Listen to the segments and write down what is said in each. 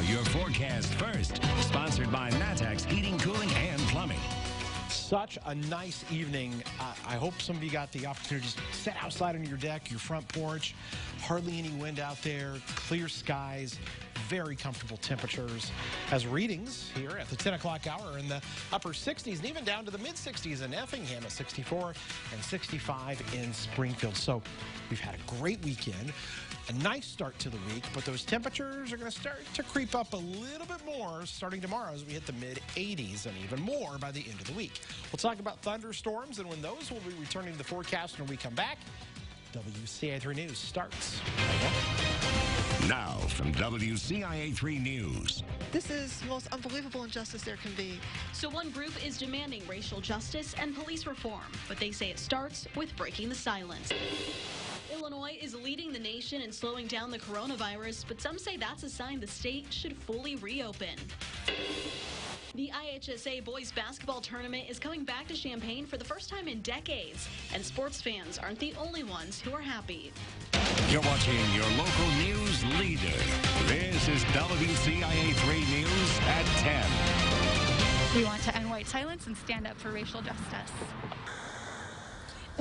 your forecast first. Sponsored by Matex Heating, Cooling, and Plumbing. Such a nice evening. I hope some of you got the opportunity to sit outside on your deck, your front porch. Hardly any wind out there, clear skies, very comfortable temperatures. As readings here at the 10 o'clock hour are in the upper 60s and even down to the mid 60s in Effingham at 64 and 65 in Springfield. So we've had a great weekend. A nice start to the week, but those temperatures are going to start to creep up a little bit more starting tomorrow as we hit the mid-80s and even more by the end of the week. We'll talk about thunderstorms and when those will be returning to the forecast when we come back. WCIA3 News starts right now. Now from WCIA3 News. This is the most unbelievable injustice there can be. So one group is demanding racial justice and police reform, but they say it starts with breaking the silence. Illinois is leading the nation in slowing down the coronavirus, but some say that's a sign the state should fully reopen. The IHSA boys basketball tournament is coming back to Champaign for the first time in decades, and sports fans aren't the only ones who are happy. You're watching your local news leader. This is WCIA3 News at 10. We want to end white silence and stand up for racial justice.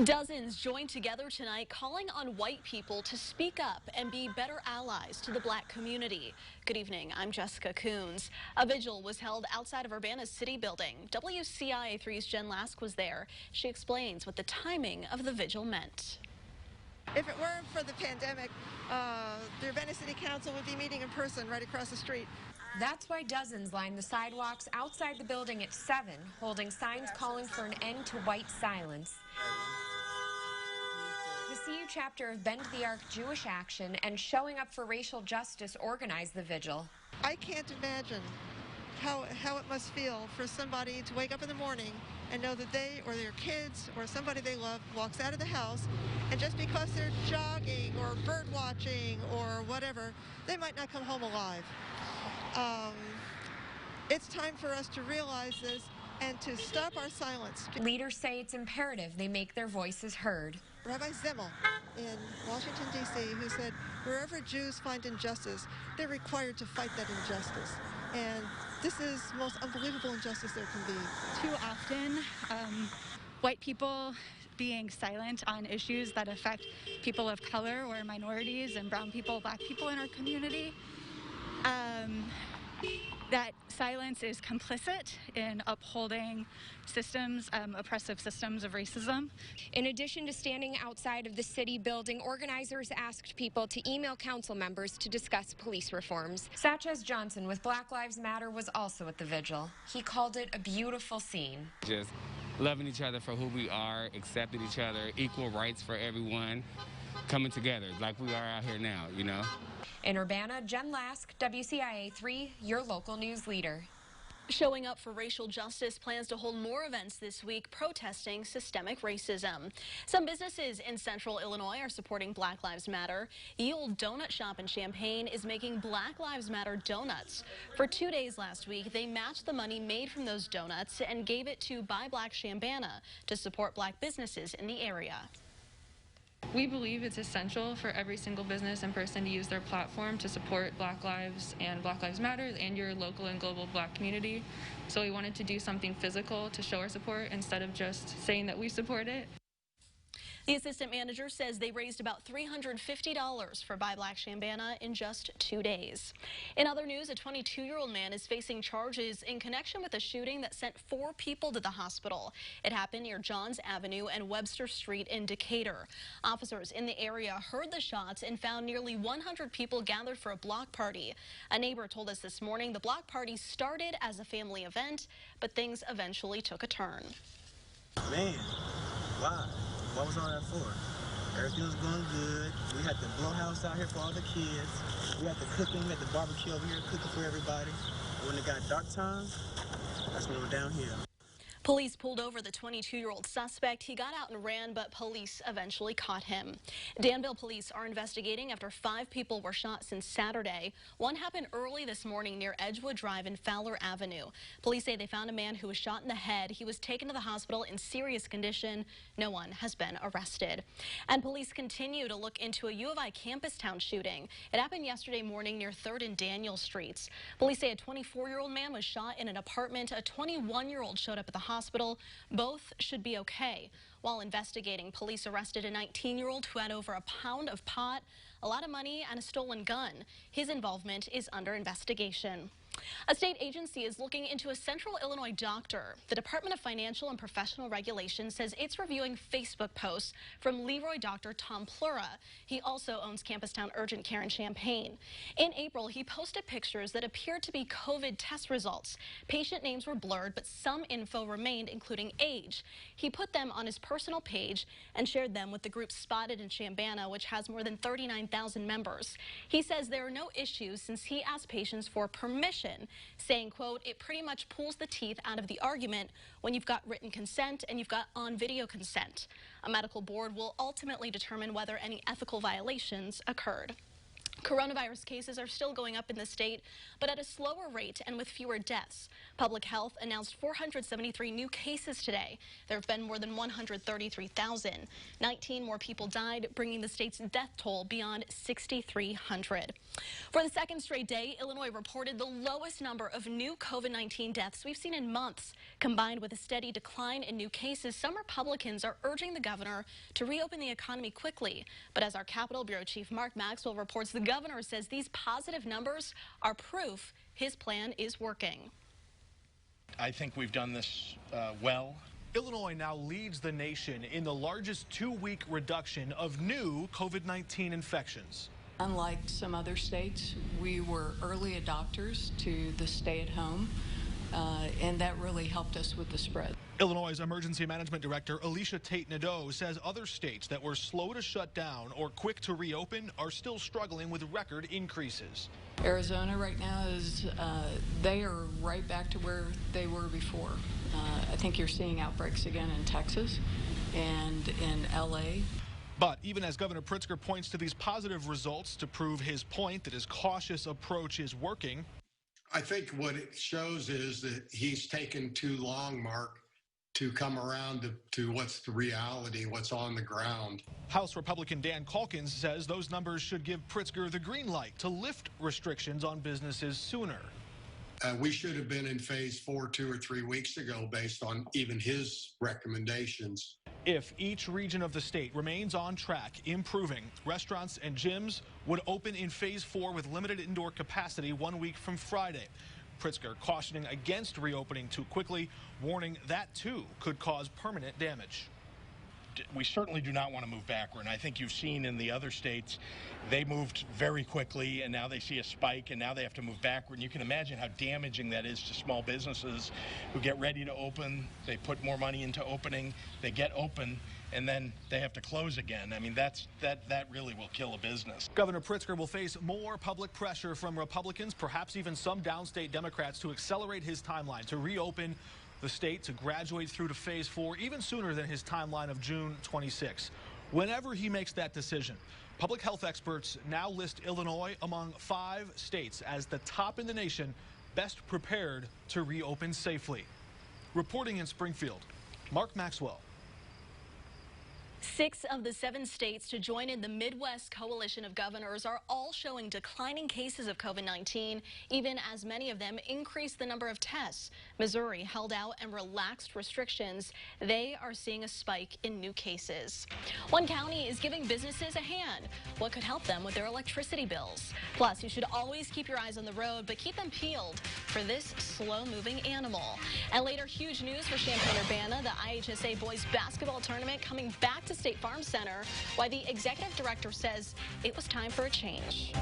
Dozens joined together tonight calling on white people to speak up and be better allies to the black community. Good evening, I'm Jessica Coons. A vigil was held outside of Urbana's city building. WCIA3's Jen Lask was there. She explains what the timing of the vigil meant. If it weren't for the pandemic, the Urbana City Council would be meeting in person right across the street. That's why dozens lined the sidewalks outside the building at 7, holding signs calling for an end to white silence. The CU chapter of Bend the Arc Jewish Action and Showing Up for Racial Justice organized the vigil. I can't imagine how it must feel for somebody to wake up in the morning and know that they or their kids or somebody they love walks out of the house, and just because they're jogging or bird watching or whatever, they might not come home alive. It's time for us to realize this and to stop our silence. Leaders say it's imperative they make their voices heard. Rabbi Zimmel in Washington, D.C., who said, wherever Jews find injustice, they're required to fight that injustice. And this is the most unbelievable injustice there can be. Too often, white people being silent on issues that affect people of color or minorities and brown people, black people in our community. That silence is complicit in upholding systems, oppressive systems of racism. In addition to standing outside of the city building, organizers asked people to email council members to discuss police reforms. Satchez Johnson with Black Lives Matter was also at the vigil. He called it a beautiful scene. Just loving each other for who we are, accepting each other, equal rights for everyone, coming together like we are out here now, you know. In Urbana, Jen Lask, WCIA3, your local news leader. Showing Up for Racial Justice plans to hold more events this week protesting systemic racism. Some businesses in central Illinois are supporting Black Lives Matter. Ye Olde Donut Shop in Champaign is making Black Lives Matter donuts. For 2 days last week, they matched the money made from those donuts and gave it to Buy Black Chambana to support black businesses in the area. We believe it's essential for every single business and person to use their platform to support Black Lives and Black Lives Matter and your local and global black community. So we wanted to do something physical to show our support instead of just saying that we support it. The assistant manager says they raised about $350 for Buy Black Chambana in just 2 days. In other news, a 22-year-old man is facing charges in connection with a shooting that sent 4 people to the hospital. It happened near Johns Avenue and Webster Street in Decatur. Officers in the area heard the shots and found nearly 100 people gathered for a block party. A neighbor told us this morning the block party started as a family event, but things eventually took a turn. Man, wow. What was all that for? Everything was going good. We had the blow house out here for all the kids. We had the cooking, we had the barbecue over here cooking for everybody. When it got dark time, that's when we were down here. Police pulled over the 22-year-old suspect. He got out and ran, but police eventually caught him. Danville police are investigating after 5 people were shot since Saturday. One happened early this morning near Edgewood Drive and Fowler Avenue. Police say they found a man who was shot in the head. He was taken to the hospital in serious condition. No one has been arrested. And police continue to look into a U of I CAMPUSTOWN shooting. It happened yesterday morning near 3rd and Daniel Streets. Police say a 24-year-old man was shot in an apartment. A 21-year-old showed up at the hospital. Both should be okay. While investigating, police arrested a 19-year-old who had over a pound of pot, a lot of money, and a stolen gun. His involvement is under investigation. A state agency is looking into a Central Illinois doctor. The Department of Financial and Professional Regulation says it's reviewing Facebook posts from Leroy doctor Tom Plura. He also owns CAMPUSTOWN Urgent Care in Champaign. In April, he posted pictures that appeared to be COVID test results. Patient names were blurred, but some info remained, including age. He put them on his personal page and shared them with the group Spotted in Chambana, which has more than 39,000 members. He says there are no issues since he asked patients for permission, saying, quote, "It pretty much pulls the teeth out of the argument when you've got written consent and you've got on-video consent. A medical board will ultimately determine whether any ethical violations occurred." Coronavirus cases are still going up in the state, but at a slower rate and with fewer deaths. Public Health announced 473 new cases today. There have been more than 133,000. 19 more people died, bringing the state's death toll beyond 6,300. For the second straight day, Illinois reported the lowest number of new COVID-19 deaths we've seen in months. Combined with a steady decline in new cases, some Republicans are urging the governor to reopen the economy quickly. But as our Capitol Bureau Chief Mark Maxwell reports, the governor says these positive numbers are proof his plan is working. I think we've done this well. Illinois now leads the nation in the largest 2-week reduction of new COVID-19 infections. Unlike some other states, we were early adopters to the stay-at-home, and that really helped us with the spread. Illinois' Emergency Management Director Alicia Tate-Nadeau says other states that were slow to shut down or quick to reopen are still struggling with record increases. Arizona right now is, they are right back to where they were before. I think you're seeing outbreaks again in Texas and in LA. But even as Governor Pritzker points to these positive results to prove his point that his cautious approach is working, I think what it shows is that he's taken too long, Mark, to come around to what's the reality, what's on the ground. House Republican Dan Calkins says those numbers should give Pritzker the green light to lift restrictions on businesses sooner. We should have been in phase 4 2 or 3 weeks ago based on even his recommendations. If each region of the state remains on track, improving, restaurants and gyms would open in phase 4 with limited indoor capacity 1 week from Friday. Pritzker cautioning against reopening too quickly, warning that too could cause permanent damage. We certainly do not want to move backward, and I think you've seen in the other states, they moved very quickly, and now they see a spike, and now they have to move backward. And you can imagine how damaging that is to small businesses who get ready to open, they put more money into opening, they get open, and then they have to close again. I mean, that really will kill a business. Governor Pritzker will face more public pressure from Republicans, perhaps even some downstate Democrats, to accelerate his timeline to reopen the state, to graduate through to phase 4 even sooner than his timeline of June 26. Whenever he makes that decision, public health experts now list Illinois among 5 states as the top in the nation best prepared to reopen safely. Reporting in Springfield, Mark Maxwell. 6 of the 7 states to join in the Midwest Coalition of Governors are all showing declining cases of COVID-19, even as many of them increase the number of tests. Missouri held out and relaxed restrictions. They are seeing a spike in new cases. One county is giving businesses a hand. What could help them with their electricity bills? Plus, you should always keep your eyes on the road, but keep them peeled for this slow-moving animal. And later, huge news for Champaign-Urbana, the IHSA boys basketball tournament coming back to State Farm Center, why the executive director says it was time for a change.